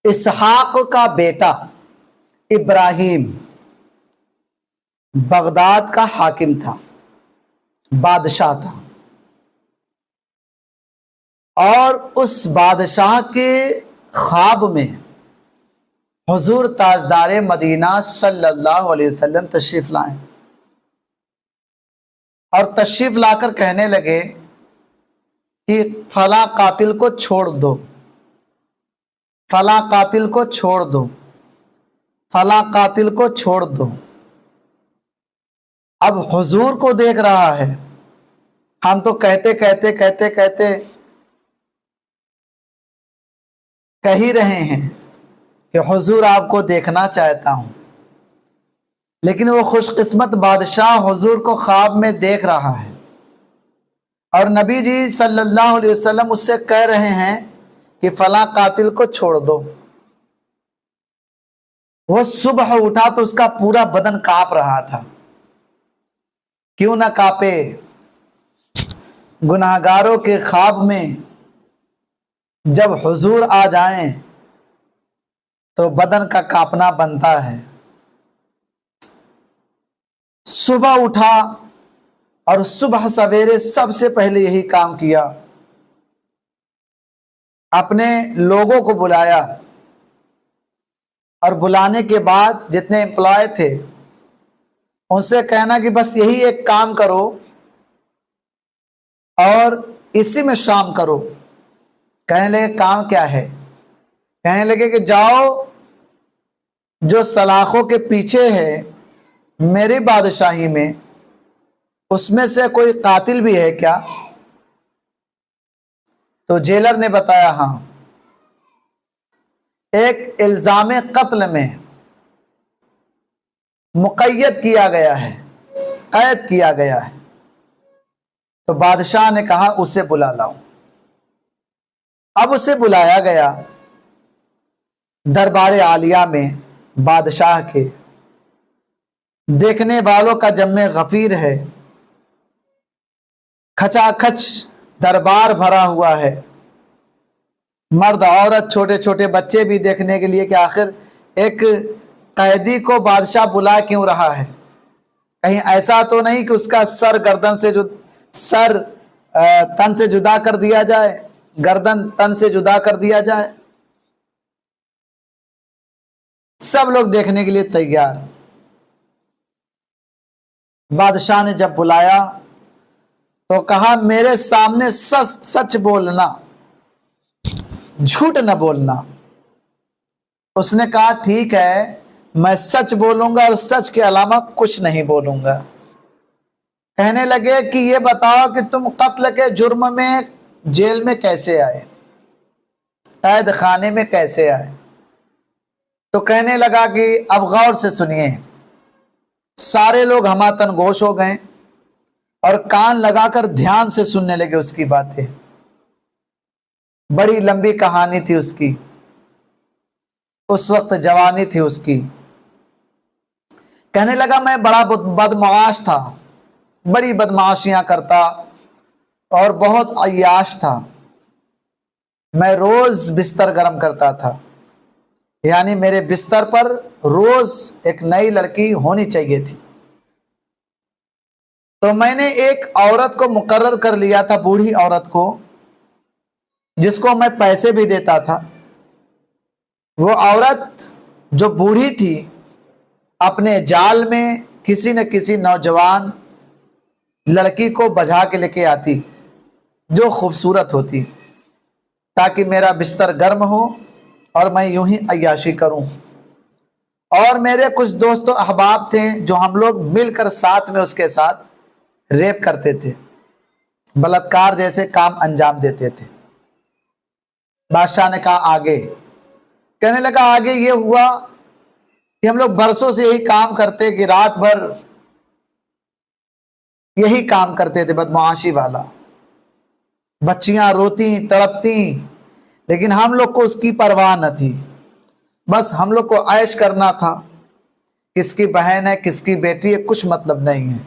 इसहाक का बेटा इब्राहिम बगदाद का हाकिम था, बादशाह था। और उस बादशाह के ख्वाब में हुजूर ताजदारे मदीना सल्लल्लाहु अलैहि वसल्लम तशरीफ लाए और तशरीफ लाकर कहने लगे कि फला कातिल को छोड़ दो, फला कातिल को छोड़ दो, फला कातिल को छोड़ दो। अब हुजूर को देख रहा है, हम तो कहते कहते कहते कहते कह ही रहे हैं कि हुजूर आपको देखना चाहता हूं, लेकिन वो खुशकिस्मत बादशाह हुजूर को ख्वाब में देख रहा है और नबी जी सल्लल्लाहु अलैहि वसल्लम उससे कह रहे हैं कि फला कातिल को छोड़ दो। वो सुबह उठा तो उसका पूरा बदन कांप रहा था। क्यों ना कांपे, गुनाहगारों के ख्वाब में जब हुजूर आ जाएं तो बदन का कांपना बनता है। सुबह उठा और सुबह सवेरे सबसे पहले यही काम किया, अपने लोगों को बुलाया और बुलाने के बाद जितने एम्प्लॉय थे उनसे कहना कि बस यही एक काम करो और इसी में शाम करो। कहने लगे काम क्या है? कहने लगे कि जाओ जो सलाखों के पीछे है मेरी बादशाही में, उसमें से कोई कातिल भी है क्या? तो जेलर ने बताया हाँ, एक इल्जाम कत्ल में मुक़य्यद किया गया है, कैद किया गया है। तो बादशाह ने कहा उसे बुला लाओ। अब उसे बुलाया गया दरबार आलिया में, बादशाह के देखने वालों का जम्मे गफीर है, खचाखच दरबार भरा हुआ है, मर्द औरत छोटे छोटे बच्चे भी देखने के लिए कि आखिर एक कैदी को बादशाह बुला क्यों रहा है। कहीं ऐसा तो नहीं कि उसका सर गर्दन से सर तन से जुदा कर दिया जाए, गर्दन तन से जुदा कर दिया जाए। सब लोग देखने के लिए तैयार। बादशाह ने जब बुलाया तो कहा मेरे सामने सच सच बोलना, झूठ न बोलना। उसने कहा ठीक है, मैं सच बोलूंगा और सच के अलावा कुछ नहीं बोलूंगा। कहने लगे कि ये बताओ कि तुम कत्ल के जुर्म में जेल में कैसे आए, कैद खाने में कैसे आए? तो कहने लगा कि अब गौर से सुनिए। सारे लोग हमातन गोश हो गए और कान लगाकर ध्यान से सुनने लगे उसकी बातें। बड़ी लंबी कहानी थी उसकी, उस वक्त जवानी थी उसकी। कहने लगा मैं बड़ा बदमाश था, बड़ी बदमाशियां करता और बहुत अय्याश था। मैं रोज बिस्तर गर्म करता था, यानी मेरे बिस्तर पर रोज एक नई लड़की होनी चाहिए थी। तो मैंने एक औरत को मुकर्रर कर लिया था, बूढ़ी औरत को, जिसको मैं पैसे भी देता था। वो औरत जो बूढ़ी थी अपने जाल में किसी न किसी नौजवान लड़की को बजा के लेके आती जो खूबसूरत होती, ताकि मेरा बिस्तर गर्म हो और मैं यूं ही अय्याशी करूं। और मेरे कुछ दोस्तों अहबाब थे जो हम लोग मिलकर साथ में उसके साथ रेप करते थे, बलात्कार जैसे काम अंजाम देते थे। बादशाह ने कहा आगे। कहने लगा आगे ये हुआ कि हम लोग बरसों से यही काम करते कि रात भर यही काम करते थे, बदमाशी वाला। बच्चियां रोती तड़पती, लेकिन हम लोग को उसकी परवाह न थी। बस हम लोग को ऐश करना था। किसकी बहन है, किसकी बेटी है, कुछ मतलब नहीं है,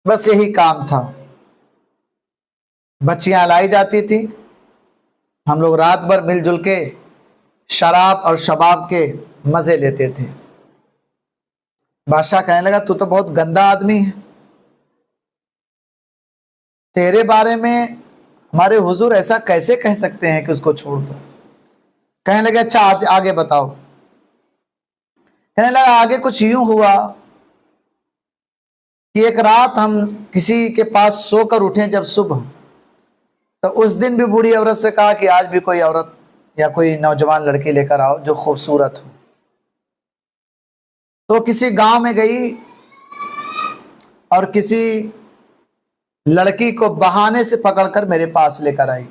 बस यही काम था। बच्चियां लाई जाती थी, हम लोग रात भर मिलजुल के शराब और शबाब के मज़े लेते थे। बादशाह कहने लगा, तू तो बहुत गंदा आदमी है, तेरे बारे में हमारे हुजूर ऐसा कैसे कह सकते हैं कि उसको छोड़ दो। कहने लगे, अच्छा आगे बताओ। कहने लगा, आगे कुछ यूं हुआ कि एक रात हम किसी के पास सोकर उठे जब सुबह, तो उस दिन भी बूढ़ी औरत से कहा कि आज भी कोई औरत या कोई नौजवान लड़की लेकर आओ जो खूबसूरत हो। तो किसी गांव में गई और किसी लड़की को बहाने से पकड़कर मेरे पास लेकर आई।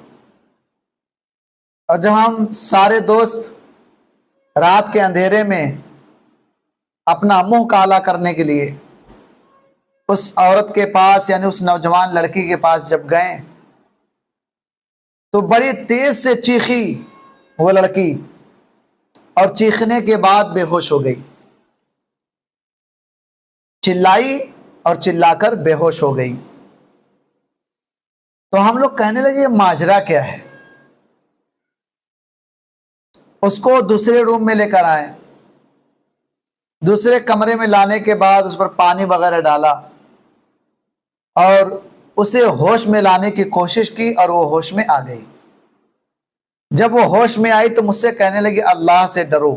और जब हम सारे दोस्त रात के अंधेरे में अपना मुंह काला करने के लिए उस औरत के पास यानी उस नौजवान लड़की के पास जब गए, तो बड़ी तेज से चीखी वो लड़की और चीखने के बाद बेहोश हो गई। चिल्लाई और चिल्लाकर बेहोश हो गई। तो हम लोग कहने लगे, माजरा क्या है। उसको दूसरे रूम में लेकर आए। दूसरे कमरे में लाने के बाद उस पर पानी वगैरह डाला और उसे होश में लाने की कोशिश की और वो होश में आ गई। जब वो होश में आई तो मुझसे कहने लगी, अल्लाह से डरो,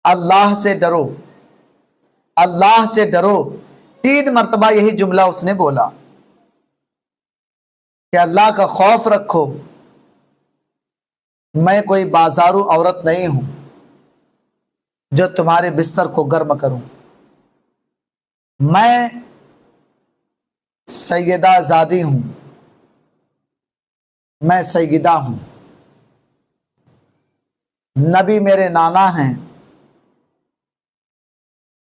अल्लाह से डरो, अल्लाह से डरो। 3 मर्तबा यही जुमला उसने बोला कि अल्लाह का खौफ रखो, मैं कोई बाजारू औरत नहीं हूं जो तुम्हारे बिस्तर को गर्म करूं। मैं सैयदा ज़ादी हूं, मैं सैयदा हूं। नबी मेरे नाना हैं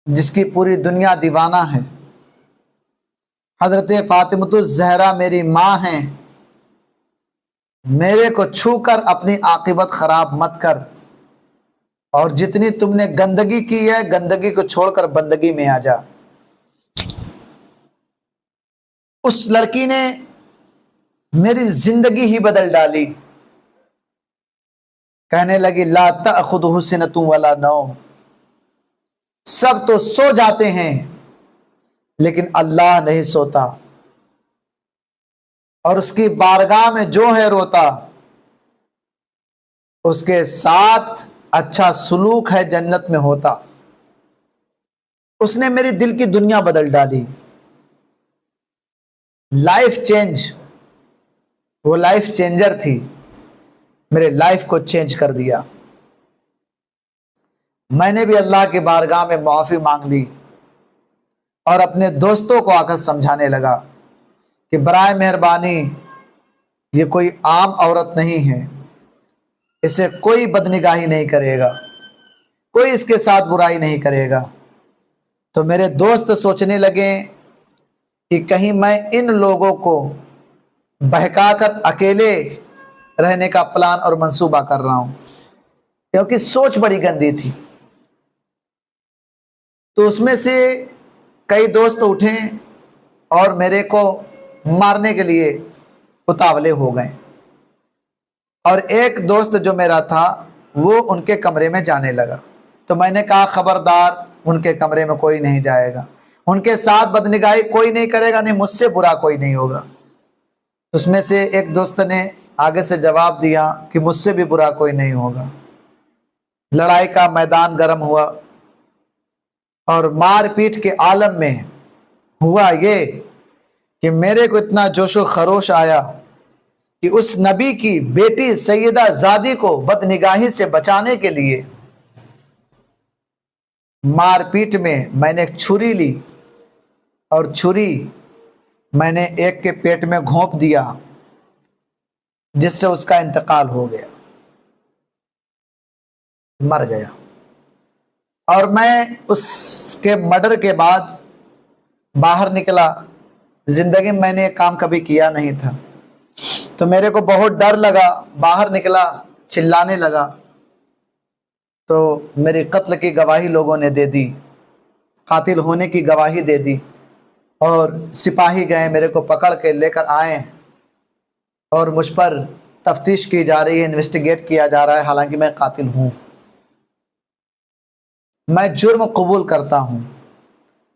जिसकी पूरी दुनिया दीवाना है। हजरत फातिमतुज़ ज़हरा मेरी माँ हैं। मेरे को छूकर अपनी आकिबत खराब मत कर, और जितनी तुमने गंदगी की है गंदगी को छोड़कर बंदगी में आ जा। उस लड़की ने मेरी जिंदगी ही बदल डाली। कहने लगी, ला तअखुदुहु सिनतुन वला नौम। सब तो सो जाते हैं लेकिन अल्लाह नहीं सोता, और उसकी बारगाह में जो है रोता, उसके साथ अच्छा सुलूक है जन्नत में होता। उसने मेरी दिल की दुनिया बदल डाली। लाइफ चेंज, वो लाइफ चेंजर थी, मेरे लाइफ को चेंज कर दिया। मैंने भी अल्लाह की बारगाह में माफ़ी मांग ली और अपने दोस्तों को आकर समझाने लगा कि बराए मेहरबानी ये कोई आम औरत नहीं है, इसे कोई बदनिगाही नहीं करेगा, कोई इसके साथ बुराई नहीं करेगा। तो मेरे दोस्त सोचने लगे कि कहीं मैं इन लोगों को बहकाकर अकेले रहने का प्लान और मंसूबा कर रहा हूं, क्योंकि सोच बड़ी गंदी थी। तो उसमें से कई दोस्त उठे और मेरे को मारने के लिए उतावले हो गए, और एक दोस्त जो मेरा था वो उनके कमरे में जाने लगा। तो मैंने कहा, खबरदार, उनके कमरे में कोई नहीं जाएगा, उनके साथ बदनिगाही कोई नहीं करेगा, नहीं मुझसे बुरा कोई नहीं होगा। उसमें से एक दोस्त ने आगे से जवाब दिया कि मुझसे भी बुरा कोई नहीं होगा। लड़ाई का मैदान गर्म हुआ और मारपीट के आलम में हुआ ये कि मेरे को इतना जोशो खरोश आया कि उस नबी की बेटी सैयदा ज़ादी को बदनिगाही से बचाने के लिए मारपीट में मैंने एक छुरी ली और छुरी मैंने एक के पेट में घोंप दिया, जिससे उसका इंतकाल हो गया, मर गया। और मैं उसके मर्डर के बाद बाहर निकला। जिंदगी में मैंने एक काम कभी किया नहीं था, तो मेरे को बहुत डर लगा। बाहर निकला, चिल्लाने लगा, तो मेरी कत्ल की गवाही लोगों ने दे दी, कातिल होने की गवाही दे दी, और सिपाही गए मेरे को पकड़ के लेकर आए और मुझ पर तफ्तीश की जा रही है, इन्वेस्टिगेट किया जा रहा है, हालांकि मैं कातिल हूं, मैं जुर्म कबूल करता हूं।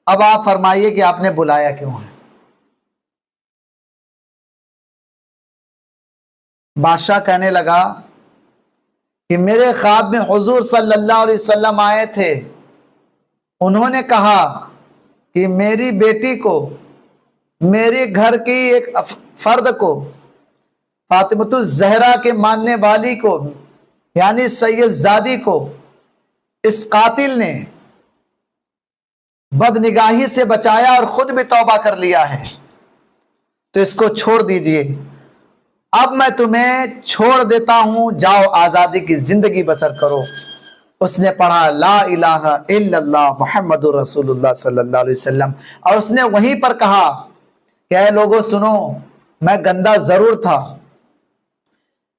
अब आप फरमाइए कि आपने बुलाया क्यों है? बादशाह कहने लगा कि मेरे ख्वाब में हुजूर सल्लल्लाहु अलैहि वसल्लम आए थे। उन्होंने कहा कि मेरी बेटी को, मेरे घर की एक फर्द को, फातिमतुज ज़हरा के मानने वाली को, यानी सैयदजादी को, इस कातिल ने बदनिगाही से बचाया और खुद भी तौबा कर लिया है, तो इसको छोड़ दीजिए। अब मैं तुम्हें छोड़ देता हूं, जाओ आजादी की जिंदगी बसर करो। उसने पढ़ा ला इलाहा इल्लल्लाह मुहम्मदुर रसूलुल्लाह सल्लल्लाहु अलैहि वसल्लम, और उसने वहीं पर कहा कि ऐ लोगों सुनो, मैं गंदा जरूर था,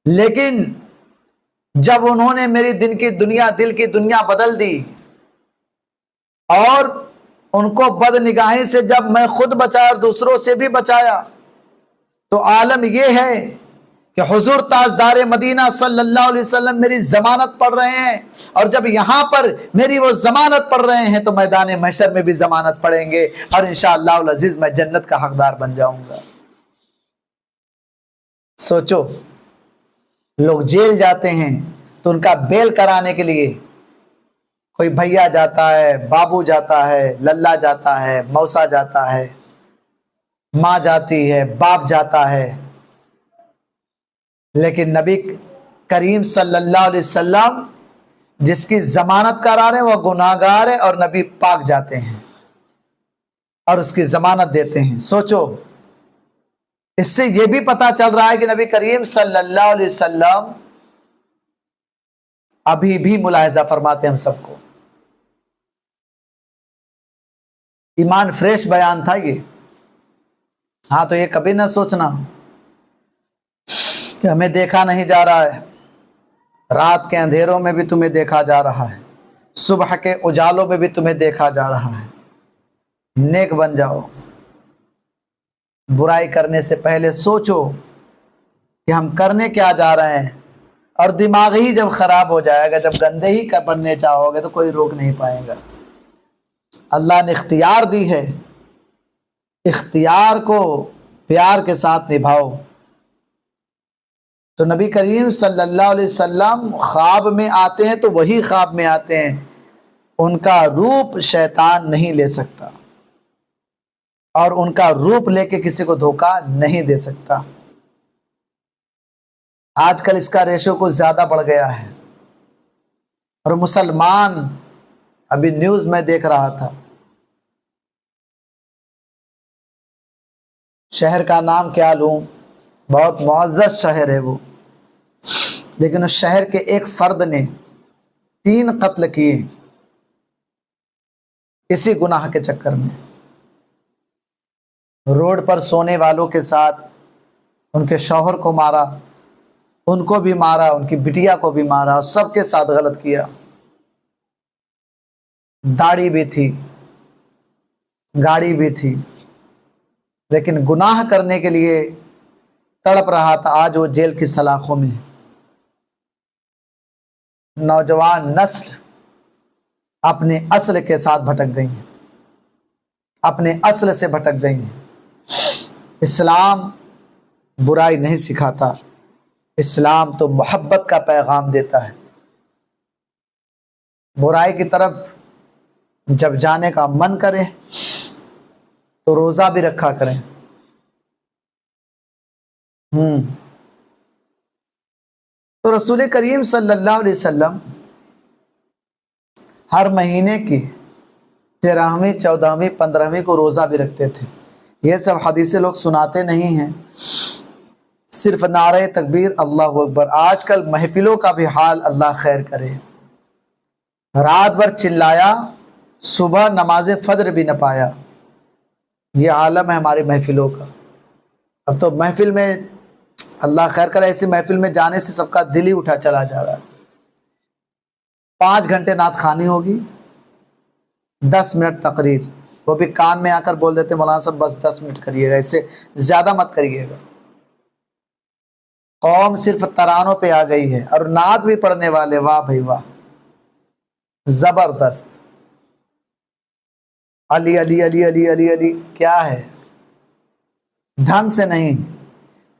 लेकिन जब उन्होंने मेरी दिल की दुनिया बदल दी और उनको बदनिगाही से जब मैं खुद बचाया और दूसरों से भी बचाया, तो आलम यह है कि हुजूर ताजदार मदीना सल्लल्लाहु अलैहि वसल्लम मेरी जमानत पढ़ रहे हैं, और जब यहां पर मेरी वो जमानत पढ़ रहे हैं तो मैदान महशर में भी जमानत पढ़ेंगे, और इंशाअल्लाह अल अजीज मैं जन्नत का हकदार बन जाऊंगा। सोचो, लोग जेल जाते हैं तो उनका बेल कराने के लिए कोई भैया जाता है, बाबू जाता है, लल्ला जाता है, मौसा जाता है, माँ जाती है, बाप जाता है, लेकिन नबी करीम सल्लल्लाहु अलैहि वसल्लम जिसकी जमानत करार है वह गुनाहगार है, और नबी पाक जाते हैं और उसकी जमानत देते हैं। सोचो, इससे यह भी पता चल रहा है कि नबी करीम सल्लल्लाहु अलैहि वसल्लम अभी भी मुलाहिजा फरमाते हैं हम सबको। ईमान फ्रेश बयान था ये। हाँ, तो ये कभी ना सोचना कि हमें देखा नहीं जा रहा है, रात के अंधेरों में भी तुम्हें देखा जा रहा है, सुबह के उजालों में भी तुम्हें देखा जा रहा है। नेक बन जाओ। बुराई करने से पहले सोचो कि हम करने क्या जा रहे हैं, और दिमाग ही जब खराब हो जाएगा, जब गंदे ही बनने चाहोगे तो कोई रोक नहीं पाएगा। अल्लाह ने इख्तियार दी है, इख्तियार को प्यार के साथ निभाओ। तो नबी करीम सल्लल्लाहु अलैहि वसल्लम ख्वाब में आते हैं तो वही ख्वाब में आते हैं, उनका रूप शैतान नहीं ले सकता, और उनका रूप लेके किसी को धोखा नहीं दे सकता। आजकल इसका रेशो कुछ ज्यादा बढ़ गया है, और मुसलमान, अभी न्यूज में देख रहा था, शहर का नाम क्या लूं, बहुत मुअज़्ज़ज़ शहर है वो, लेकिन उस शहर के एक फर्द ने 3 कत्ल किए इसी गुनाह के चक्कर में। रोड पर सोने वालों के साथ उनके शौहर को मारा, उनको भी मारा, उनकी बिटिया को भी मारा, सबके साथ गलत किया। दाढ़ी भी थी, गाड़ी भी थी, लेकिन गुनाह करने के लिए तड़प रहा था। आज वो जेल की सलाखों में। नौजवान नस्ल अपने असल के साथ भटक गई है, अपने असल से भटक गई है। इस्लाम बुराई नहीं सिखाता, इस्लाम तो मोहब्बत का पैगाम देता है। बुराई की तरफ जब जाने का मन करे तो रोजा भी रखा करें। तो रसूल करीम सल्लल्लाहु अलैहि वसल्लम हर महीने की 13वीं, 14वीं, 15वीं को रोजा भी रखते थे। ये सब हदीसें लोग सुनाते नहीं हैं, सिर्फ नारे तकबीर अल्लाहु अकबर। आजकल महफिलों का भी हाल अल्लाह खैर करे। रात भर चिल्लाया, सुबह नमाज फजर भी न पाया। ये आलम है हमारी महफिलों का। अब तो महफिल में, अल्लाह खैर करे, ऐसी महफिल में जाने से सबका दिल ही उठा चला जा रहा है। 5 घंटे नात खानी होगी, 10 मिनट तकरीर, वो भी कान में आकर बोल देते मौलाना साहब बस 10 मिनट करिएगा, इससे ज्यादा मत करिएगा। कौम सिर्फ तरानों पे आ गई है और नात भी पढ़ने वाले, वाह भाई वाह, जबरदस्त। अली अली अली अली अली अली क्या है, ढंग से नहीं।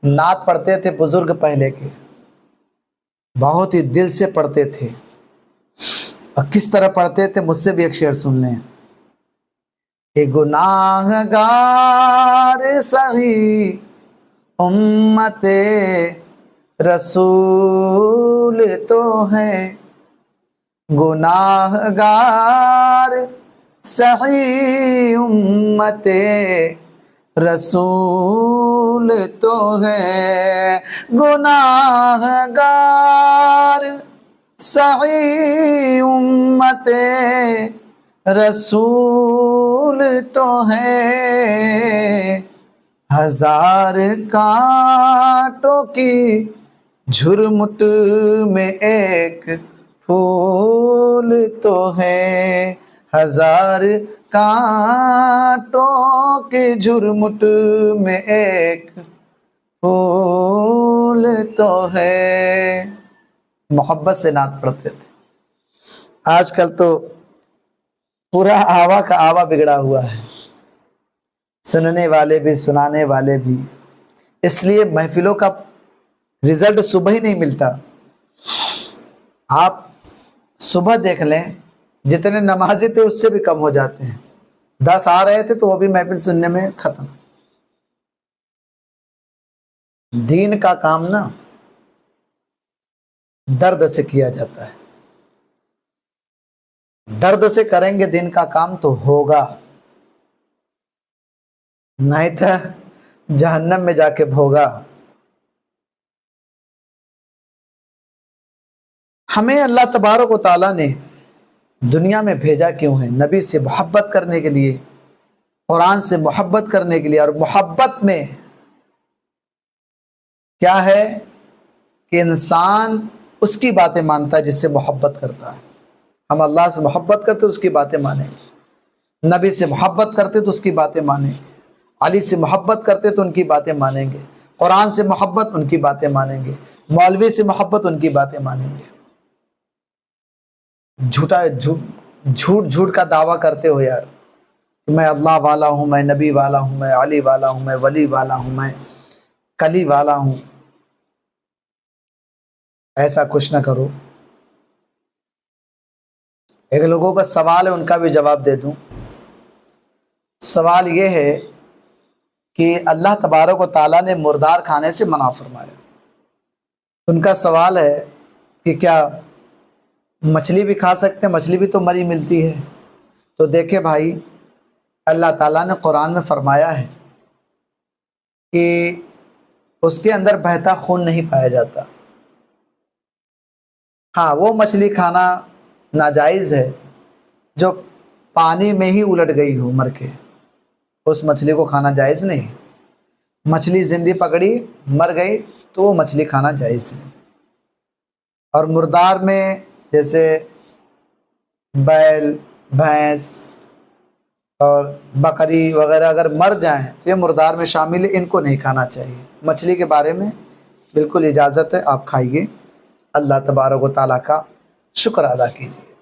नात पढ़ते थे बुजुर्ग पहले के, बहुत ही दिल से पढ़ते थे। और किस तरह पढ़ते थे, मुझसे भी एक शेर सुन लें। ए गुनाहगार सही उम्मते रसूल तो है, गुनाहगार सही उम्मते रसूल तो है, गुनाहगार सही उम्मते रसूल तो है, हजार कांटों की झुरमुट में एक फूल तो है, हजार कांटों के झुरमुट में एक फूल तो है। मोहब्बत से नात पढ़ते थे। आजकल तो पूरा आवा का आवा बिगड़ा हुआ है, सुनने वाले भी सुनाने वाले भी, इसलिए महफिलों का रिजल्ट सुबह ही नहीं मिलता। आप सुबह देख लें, जितने नमाजी थे उससे भी कम हो जाते हैं। 10 आ रहे थे तो वो भी महफिल सुनने में खत्म। दीन का काम ना दर्द से किया जाता है, दर्द से करेंगे दिन का काम तो होगा, नहीं तो जहन्नम में जाके भोगा। हमें अल्लाह तबारक व तआला ने दुनिया में भेजा क्यों है? नबी से मोहब्बत करने के लिए, कुरान से मोहब्बत करने के लिए। और मोहब्बत में क्या है कि इंसान उसकी बातें मानता है जिससे मोहब्बत करता है। हम अल्लाह से मोहब्बत करते तो उसकी बातें मानेंगे, नबी से मोहब्बत करते तो उसकी बातें मानेंगे, अली से मोहब्बत करते तो उनकी बातें मानेंगे, कुरान से मोहब्बत उनकी बातें मानेंगे, मौलवी से मोहब्बत उनकी बातें मानेंगे। झूठ झूठ का दावा करते हो यार, मैं अल्लाह वाला हूँ, मैं नबी वाला हूँ, मैं अली वाला हूँ, मैं वली वाला हूँ, मैं कली वाला हूँ। ऐसा कुछ ना करो। एक लोगों का सवाल है, उनका भी जवाब दे दूं। सवाल ये है कि अल्लाह तबारक व तआला ने मुर्दार खाने से मना फरमाया। उनका सवाल है कि क्या मछली भी खा सकते हैं? मछली भी तो मरी मिलती है। तो देखे भाई, अल्लाह ताला ने कुरान में फरमाया है कि उसके अंदर बहता खून नहीं पाया जाता। हाँ, वो मछली खाना नाजायज़ है जो पानी में ही उलट गई हो मर के, उस मछली को खाना जायज़ नहीं। मछली जिंदी पकड़ी मर गई तो वो मछली खाना जायज़ है। और मुर्दार में जैसे बैल, भैंस और बकरी वगैरह अगर मर जाएं तो ये मुर्दार में शामिल है, इनको नहीं खाना चाहिए। मछली के बारे में बिल्कुल इजाज़त है, आप खाइए। अल्लाह तबारक व तआला का शुक्र अदा कीजिए।